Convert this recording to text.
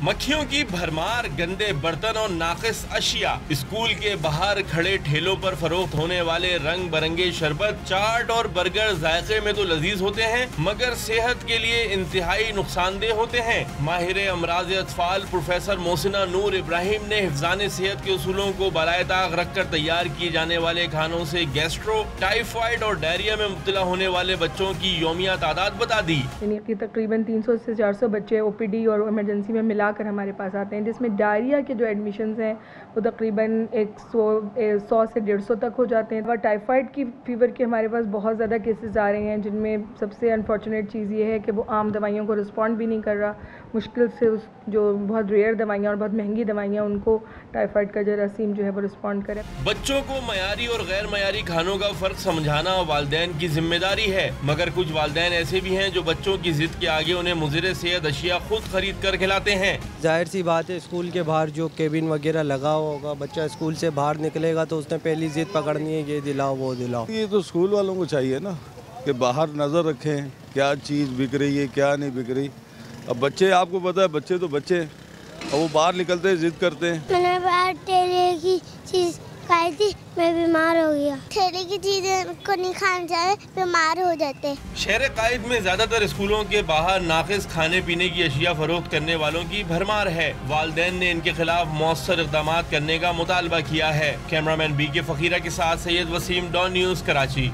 मक्खियों की भरमार, गंदे बर्तन और नाकिस अशिया। स्कूल के बाहर खड़े ठेलों पर फरोख्त होने वाले रंग बिरंगे शरबत, चाट और बर्गर जायके में तो लजीज होते हैं मगर सेहत के लिए इंतहाई नुकसानदेह होते हैं। माहिर अमराज अतफाल प्रोफेसर मोहसिना नूर इब्राहिम ने हिफ्ज़ान सेहत के उसूलों को बराए ताक रखकर तैयार किए जाने वाले खानों से गैस्ट्रो, टाइफाइड और डायरिया में मुब्तला होने वाले बच्चों की यौमिया तादाद बता दी। यानी कि तकरीबन 300 से 400 बच्चे ओपीडी और इमरजेंसी में मिलाकर हमारे पास आते हैं, जिसमें डायरिया के जो एडमिशन्स हैं वो तकरीबन 100 से 150 तक हो जाते हैं। और टाइफाइड की फीवर के हमारे पास बहुत ज़्यादा केसेस आ रहे हैं, जिनमें सबसे अनफॉर्चुनेट चीज़ ये है कि वो आम दवाइयों को रिस्पॉन्ड भी नहीं कर रहा। मुश्किल से जो बहुत रेयर दवाइयाँ और बहुत महंगी दवाइयाँ, उनको टाइफाइड का जरासीम जो है वो रिस्पॉन्ड करे। बच्चों को मयारी और गैर मयारी खानों का फर्क समझाना वालिदैन की जिम्मेदारी है, मगर कुछ वालिदैन ऐसे भी हैं जो बच्चों की जिद के आगे उन्हें मुज़िर सेहत अशिया खुद खरीद कर खिलाते हैं। जाहिर सी बात है, स्कूल के बाहर जो केबिन वगैरह लगा होगा, बच्चा स्कूल से बाहर निकलेगा तो उसने पहली जिद पकड़नी है, ये दिलाओ वो दिलाओ। ये तो स्कूल वालों को चाहिए ना कि बाहर नज़र रखें क्या चीज़ बिक रही है क्या नहीं बिक रही। अब बच्चे, आपको पता है बच्चे तो बच्चे, अब वो बाहर निकलते हैं जिद करते हैं। मैंने बाहर ठेले की चीज़ खाई थी, मैं बीमार हो गया। ठेले की चीज़ें को नहीं खाना चाहिए, बीमार हो जाते। शहर कायद में ज्यादातर स्कूलों के बाहर नाकिस खाने पीने की अशिया फरोख्त करने वालों की भरमार है। वालिदैन ने इनके खिलाफ मौसर इक़दामात करने का मुतालबा किया है। कैमरामैन BK फकीरा के साथ सैयद वसीम, डॉन न्यूज़, कराची।